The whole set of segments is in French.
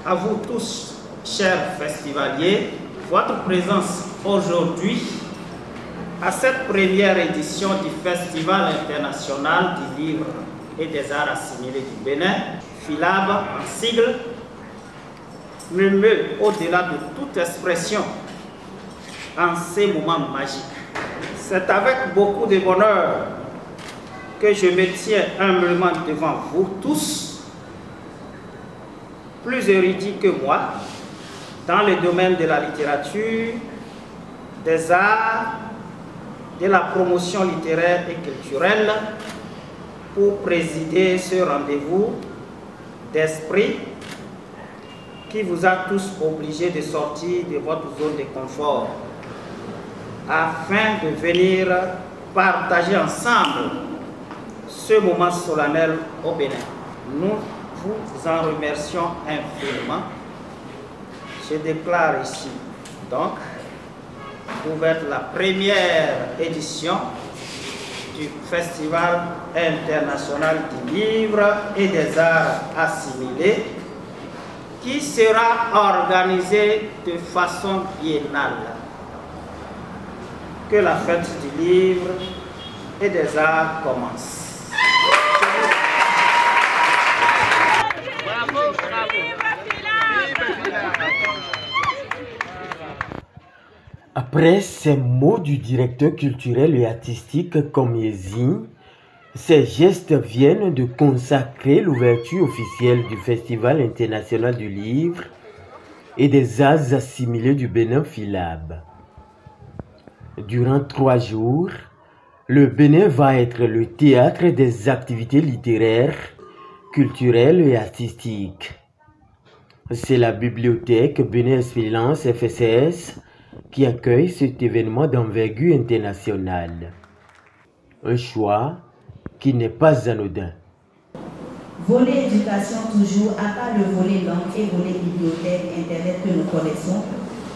à vous tous, chers festivaliers, votre présence aujourd'hui à cette première édition du Festival international du livre et des arts assimilés du Bénin, FILAB en sigle, m'émeut au-delà de toute expression en ces moments magiques. C'est avec beaucoup de bonheur que je me tiens humblement devant vous tous, plus érudits que moi, dans le domaine de la littérature, des arts, de la promotion littéraire et culturelle, pour présider ce rendez-vous d'esprit qui vous a tous obligés de sortir de votre zone de confort afin de venir partager ensemble ce moment solennel au Bénin. Nous vous en remercions infiniment. Je déclare ici donc ouverte la première édition du Festival international du livre et des arts assimilés qui sera organisé de façon biennale. Que la fête du livre et des arts commence. Bravo, bravo. Après ces mots du directeur culturel et artistique Komiezi, ces gestes viennent de consacrer l'ouverture officielle du Festival international du livre et des arts assimilés du Bénin FILAB. Durant 3 jours, le Bénin va être le théâtre des activités littéraires, culturelles et artistiques. C'est la bibliothèque Bénin Expérience FSS qui accueille cet événement d'envergure internationale. Un choix qui n'est pas anodin. Volet éducation toujours, à part le volet langue et volet bibliothèque, internet que nous connaissons,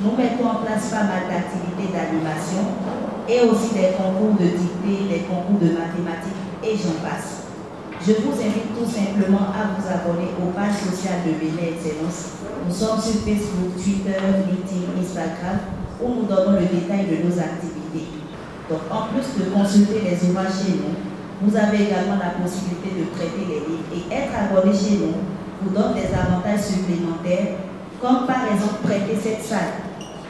nous mettons en place pas mal d'activités d'animation et aussi des concours de dictée, des concours de mathématiques et j'en passe. Je vous invite tout simplement à vous abonner aux pages sociales de Bénin Excellence. Nous sommes sur Facebook, Twitter, LinkedIn, Instagram, où nous donnons le détail de nos activités. Donc, en plus de consulter les ouvrages chez nous, vous avez également la possibilité de prêter les livres et être abonné chez nous vous donne des avantages supplémentaires, comme par exemple prêter cette salle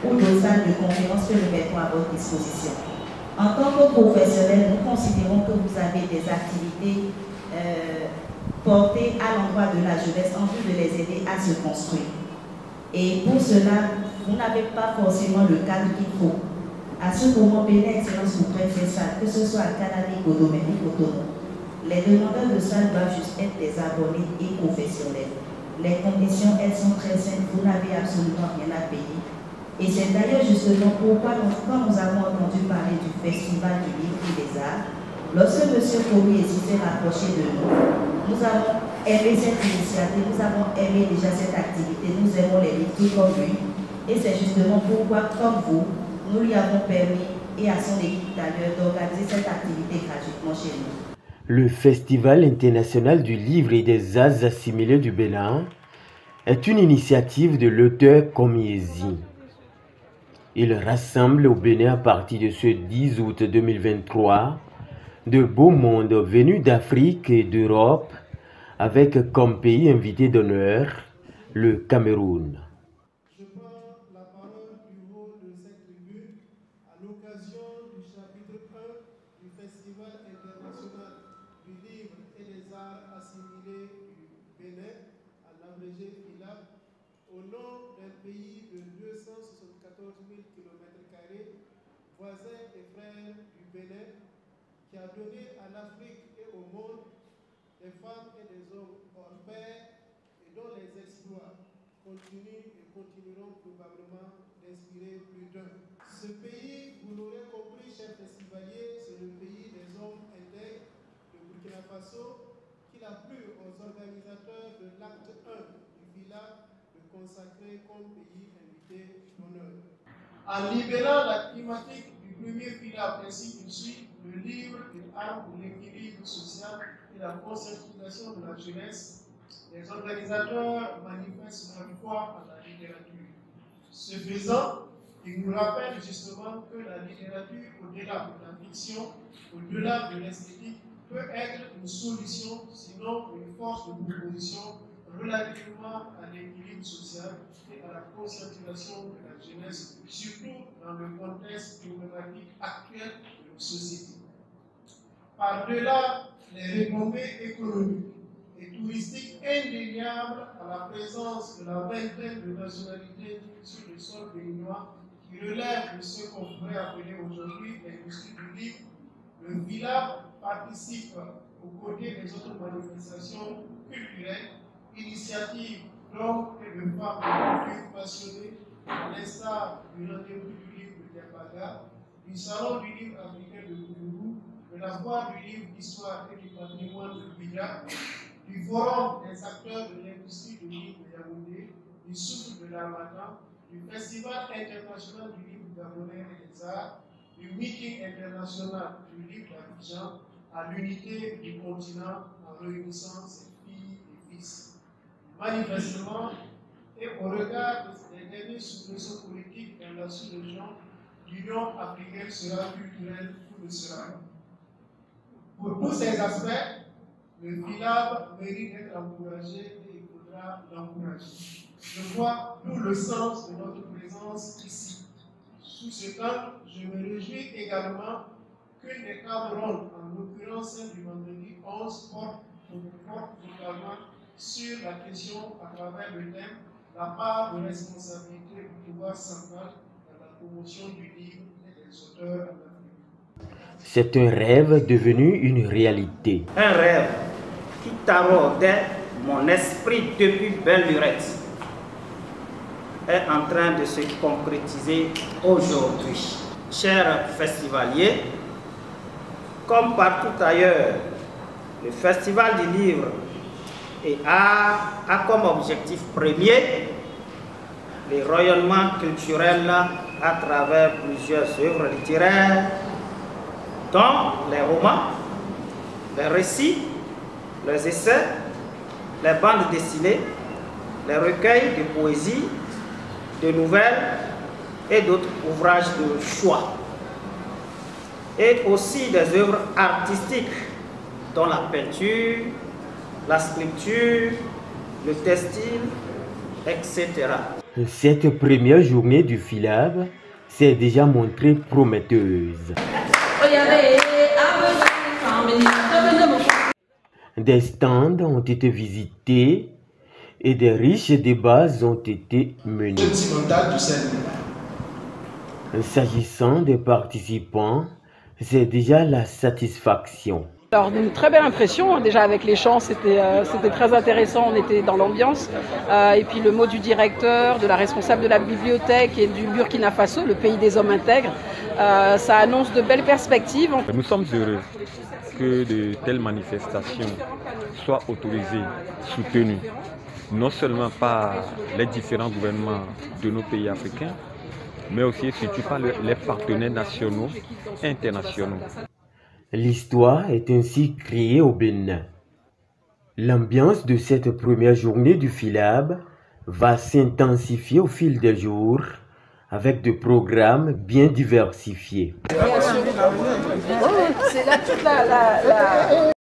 ou nos salles de conférence que nous mettons à votre disposition. En tant que professionnels, nous considérons que vous avez des activités portées à l'endroit de la jeunesse en vue de les aider à se construire. Et pour cela, vous n'avez pas forcément le cadre qu'il faut. À ce moment, Bénin Excellence vous prête ces salles, que ce soit à Canada ou au domaine autonome. Les demandeurs de salles doivent juste être des abonnés et professionnels. Les conditions, elles sont très simples, vous n'avez absolument rien à payer. Et c'est d'ailleurs justement pourquoi, quand nous avons entendu parler du Festival du livre et des arts, lorsque M. Komiezi s'est rapproché de nous, nous avons aimé cette initiative, nous avons aimé déjà cette activité, nous aimons les livres tout comme lui. Et c'est justement pourquoi, comme vous, nous lui avons permis, et à son équipe d'ailleurs, d'organiser cette activité gratuitement chez nous. Le Festival international du livre et des arts assimilés du Bénin est une initiative de l'auteur Komiezi. Il rassemble au Bénin à partir de ce 10 août 2023 de beaux mondes venus d'Afrique et d'Europe avec comme pays invité d'honneur le Cameroun. Je prends la parole du haut de cette tribune à l'occasion du chapitre 1 du Festival international du livre et des arts assimilés du Bénin, à l'abrégé FILAB, au nom d'un pays de 274 000 km², voisin et frère du Bénin, qui a donné à l'Afrique et au monde des femmes et des hommes hors pair et dont les exploits continuent et continueront probablement d'inspirer plus d'un. Ce pays, vous l'aurez compris, chers festivaliers, c'est le pays des hommes intègres de Burkina Faso, qu'il a plu aux organisateurs de l'acte 1 du FILAB de consacrer comme pays invité d'honneur. En libérant la thématique du premier FILAB ainsi qu'il suit, le livre et armes pour l'équilibre social et la conscientisation de la jeunesse, les organisateurs manifestent leur foi Ce faisant, il nous rappelle justement que la littérature, au-delà de la fiction, au-delà de l'esthétique, peut être une solution, sinon une force de proposition relativement à l'équilibre social et à la conscientisation de la jeunesse, surtout dans le contexte démocratique actuel de nos sociétés. Par-delà les retombées économiques et touristiques indéniables à la présence de la vingtaine de nationalités sur le sol béninois qui relève de ce qu'on pourrait appeler aujourd'hui l'industrie du livre, le FILAB participe aux côtés des autres manifestations culturelles, initiatives d'hommes et de femmes de culture passionnés, à l'instar du rendez-vous du livre de Diapaga, du salon du livre africain de Kouloulou, de la foire du livre d'histoire et du patrimoine de Bida, du forum des acteurs de l'industrie du livre de Yaoundé, du souffle de l'Armatan, du Festival international du livre gabonais et des arts, du meeting international du livre d'Abidjan, à l'unité du continent en réunissant ses filles et fils. Manifestement, et au regard des derniers soubresauts politiques dans la sous-région, l'Union africaine sera culturelle ou ne sera pas. Pour tous ces aspects, le FILAB mérite d'être encouragé et il faudra l'encourager. Je vois tout le sens de notre présence ici. Sous ce temps, je me réjouis également qu'une des tables rondes, en l'occurrence celle du vendredi 11, porte totalement sur la question à travers le thème la part de responsabilité du pouvoir central dans la promotion du livre et des auteurs en Afrique. C'est un rêve devenu une réalité. Un rêve qui taraudait mon esprit depuis belle lurette est en train de se concrétiser aujourd'hui. Chers festivaliers, comme partout ailleurs, le Festival du livre et art a comme objectif premier le rayonnement culturel à travers plusieurs œuvres littéraires, dont les romans, les récits, les essais, les bandes dessinées, les recueils de poésie, de nouvelles et d'autres ouvrages de choix. Et aussi des œuvres artistiques, dont la peinture, la sculpture, le textile, etc. Cette première journée du FILAB s'est déjà montrée prometteuse. Des stands ont été visités et des riches débats ont été menés. S'agissant des participants, c'est déjà la satisfaction. Alors, une très belle impression, déjà avec les chants, c'était très intéressant, on était dans l'ambiance. Et puis le mot du directeur, de la responsable de la bibliothèque et du Burkina Faso, le pays des hommes intègres, ça annonce de belles perspectives. Nous sommes heureux que de telles manifestations soient autorisées, soutenues, non seulement par les différents gouvernements de nos pays africains, mais aussi surtout par les partenaires nationaux et internationaux. L'histoire est ainsi créée au Bénin. L'ambiance de cette première journée du FILAB va s'intensifier au fil des jours avec des programmes bien diversifiés. C'est là toute la